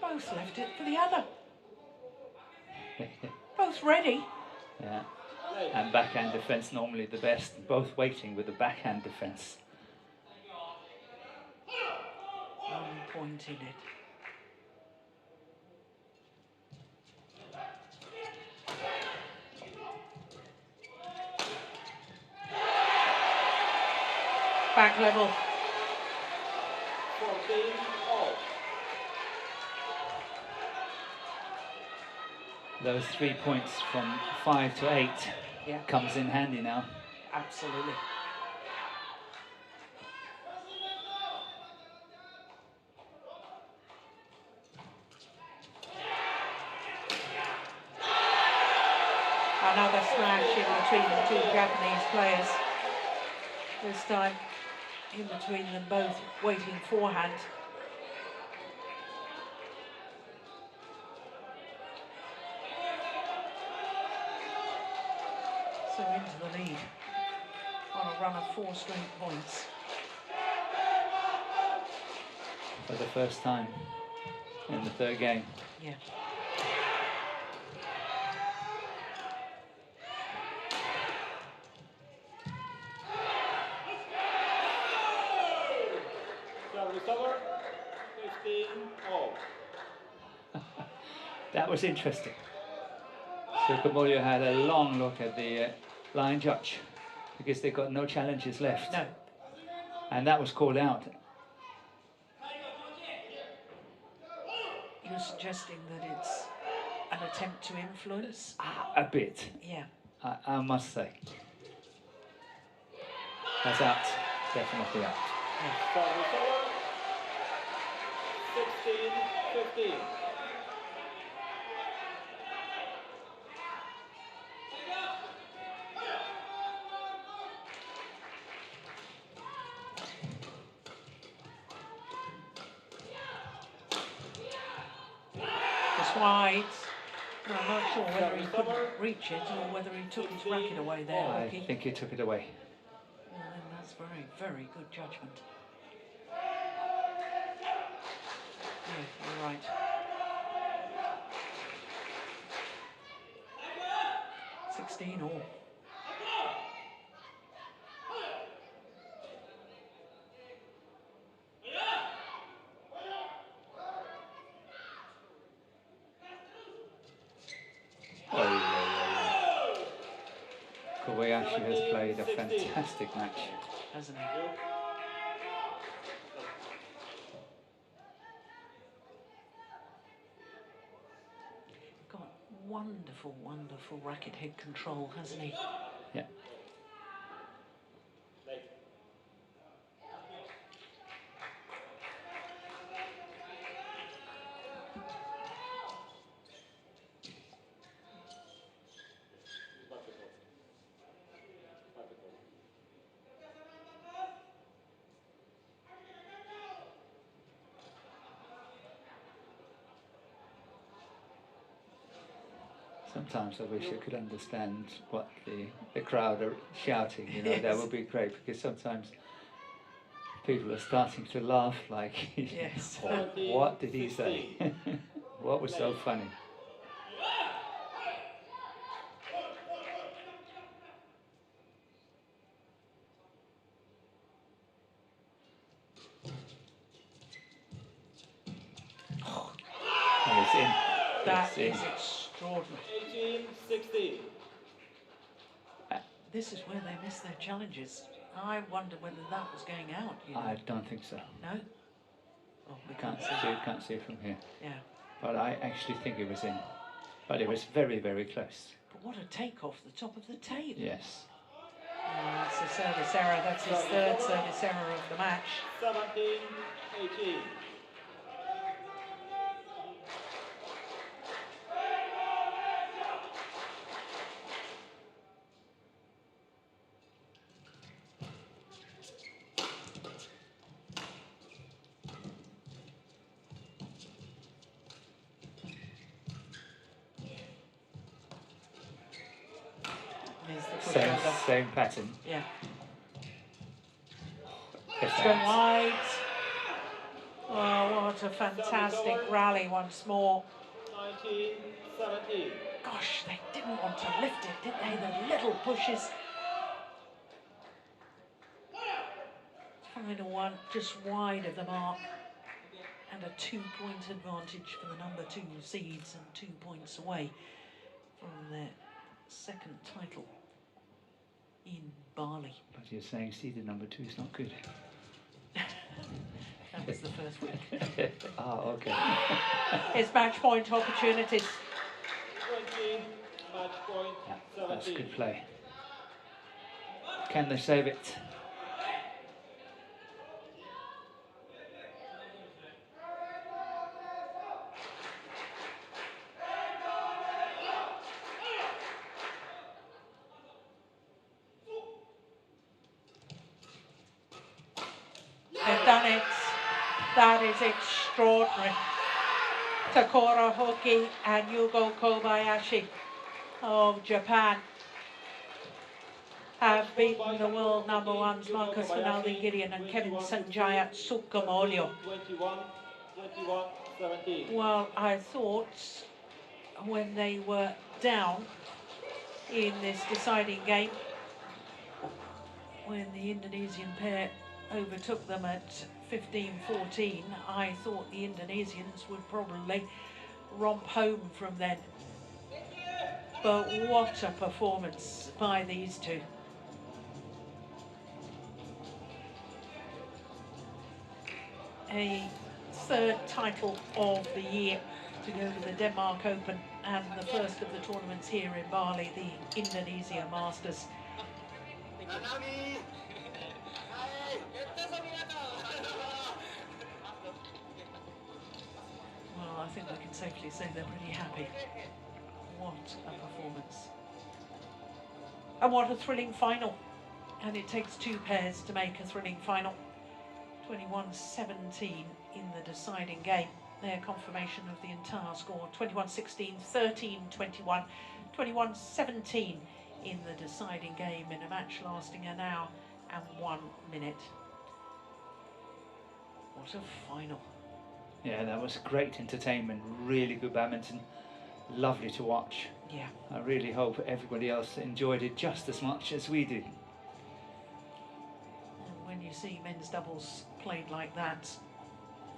Both left it for the other. Both ready. Yeah. And backhand defense normally the best. Both waiting with the backhand defense. 1 point in it. Back level. 14 all. Those 3 points from 5 to 8 Yeah, comes in handy now. absolutely. Another smash in between the two Japanese players. This time in between them both, waiting forehand. So into the lead on a run of 4 straight points. For the first time in the third game. Yeah. Service over. 15 all. That was interesting. Sukamuljo had a long look at the line judge because they've got no challenges left. No. And that was called out. You're suggesting that it's an attempt to influence? A bit, Yeah. I must say. That's out. Definitely out. Service over. 16-15. Just wide. Well, I'm not sure whether he couldn't reach it or whether he took his racket away there, I Hoki. think he took it away. Well, then that's very, very good judgment. Yeah, you're right. Sixteen all. Kobayashi has played a fantastic match. Hasn't he? Got wonderful, wonderful racket head control, hasn't he? Yeah. Sometimes I wish I could understand what the crowd are shouting, you know, that Yes. would be great, because sometimes people are starting to laugh like, Yes. what did he say? What was so funny? And it's in. That It's in. is extraordinary. 18-16. This is where they miss their challenges. I wonder whether that was going out. You know? I don't think so. No? Oh, we Can't see it from here. Yeah. But I actually think it was in. But it was very, very close. But what a take off the top of the tape. Yes. It's a service error. That's his third service error of the match. 17-18. Here's the push Same, over. same pattern. Yeah. Yes, It's going wide. Oh, what a fantastic rally once more. 19-17. Gosh, they didn't want to lift it, did they? The little pushes. Final one, just wide of the mark. And a 2-point advantage for the number 2 seeds, and 2 points away from their second title in Bali. But you're saying seeded number 2 is not good. That was the first week. Ah, okay. It's match point opportunities. 20, match point, Yeah, that's 17. good play. Can they save it? They've done it. That is extraordinary. Takura Hoki and Yugo Kobayashi of Japan have beaten the world number ones Marcus Finaldi Gideon and Kevin Sanjaya Sukamuljo. 21-17. Well, I thought when they were down in this deciding game, when the Indonesian pair overtook them at 15-14, I thought the Indonesians would probably romp home from then. But what a performance by these two. A third title of the year to go to the Denmark Open, and the first of the tournaments here in Bali, the Indonesia Masters. Well, I think we can safely say they're pretty happy. What a performance. And what a thrilling final. And it takes 2 pairs to make a thrilling final. 21-17 in the deciding game. Their confirmation of the entire score. 21-16, 13-21, 21-17 in the deciding game in a match lasting an hour and 1 minute. What a final. Yeah, that was great entertainment, really good badminton, lovely to watch. Yeah. I really hope everybody else enjoyed it just as much as we did. And when you see men's doubles played like that,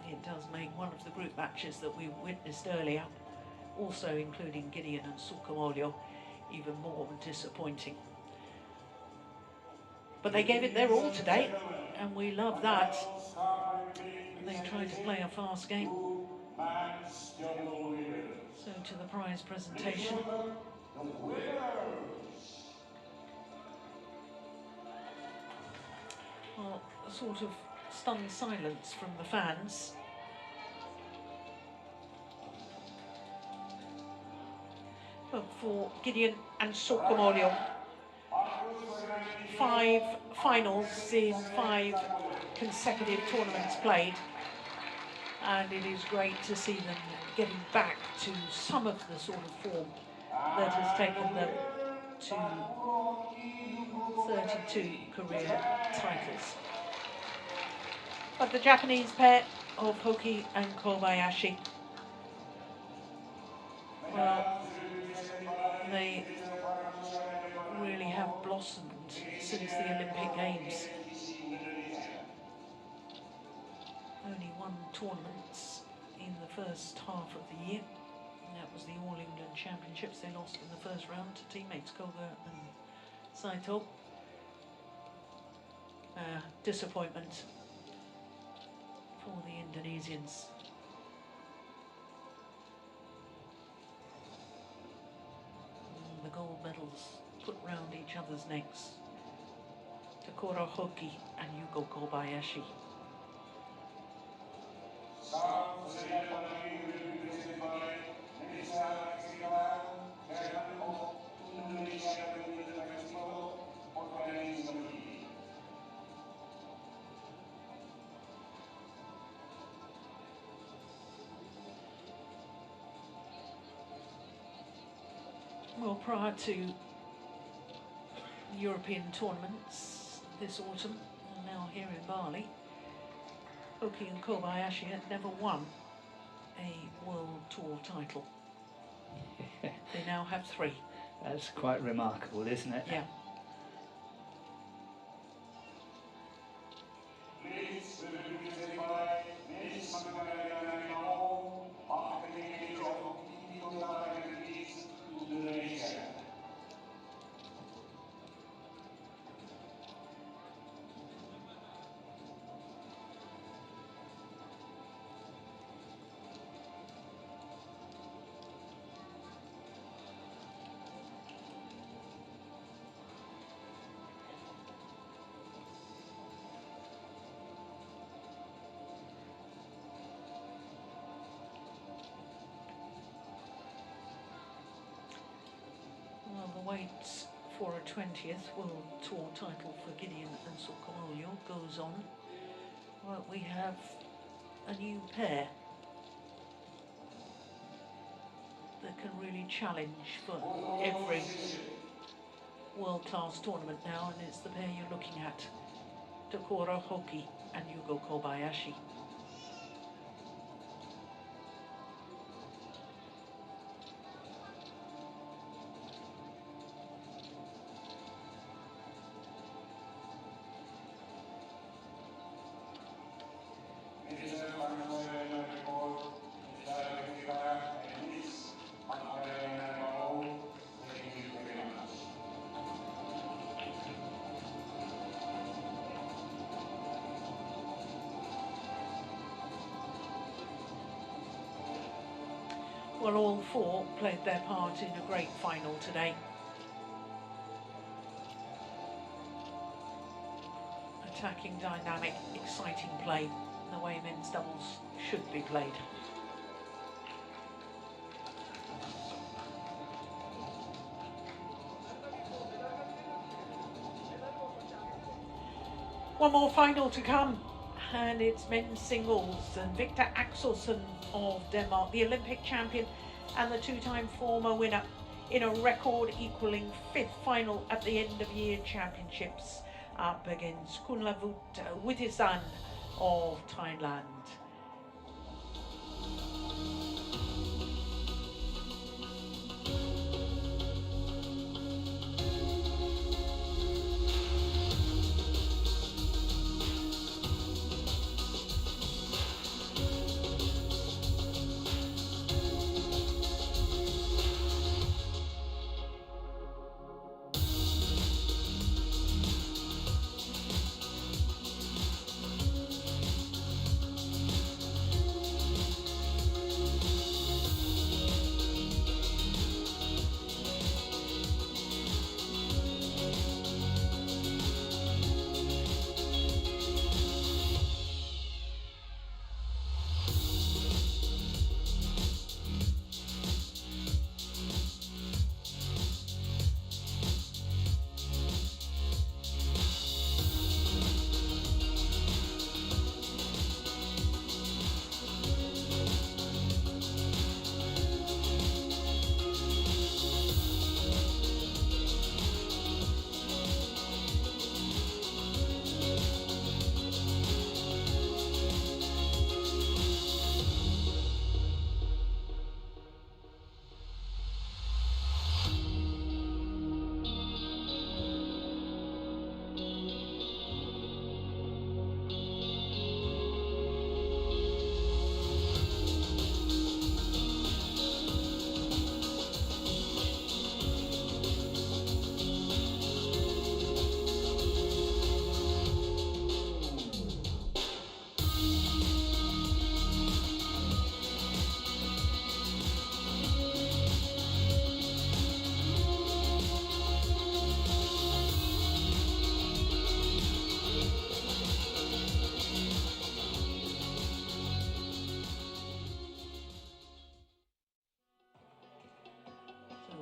it does make one of the group matches that we witnessed earlier, also including Gideon and Sukamuljo, even more disappointing. But they gave it their all today, and we love that. They tried to play a fast game. So to the prize presentation. Well, a sort of stunned silence from the fans. But for Gideon and Sukamuljo, 5 finals in 5 consecutive tournaments played, and it is great to see them getting back to some of the sort of form that has taken them to 32 career titles. But the Japanese pair of Hoki and Kobayashi, well, they really have blossomed since the Olympic Games. Only won tournaments in the first half of the year. That was the All England Championships. They lost in the first round to teammates Koga and Saito. Disappointment for the Indonesians. The gold medals put round each other's necks. Takura Hoki and Yugo Kobayashi. Well, prior to European tournaments this autumn, and now here in Bali, Hoki and Kobayashi had never won a World Tour title. They now have 3. That's quite remarkable, isn't it? Yeah. Well, the wait for a 20th World Tour title for Gideon and Sukamuljo goes on. Well, we have a new pair that can really challenge for every world-class tournament now, and it's the pair you're looking at, Takura Hoki and Yugo Kobayashi. Well, all 4 played their part in a great final today. Attacking, dynamic, exciting play, the way men's doubles should be played. One more final to come, and it's men's singles, and Victor Axelsen of Denmark, the Olympic champion and the 2-time former winner, in a record equaling 5th final at the end of year championships, up against Kunlavut Witisan of Thailand.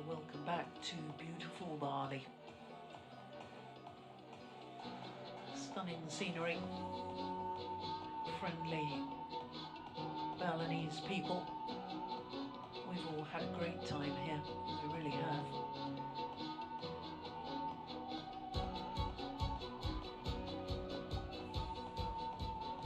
welcome back to beautiful Bali. Stunning scenery, friendly Balinese people. We've all had a great time here, we really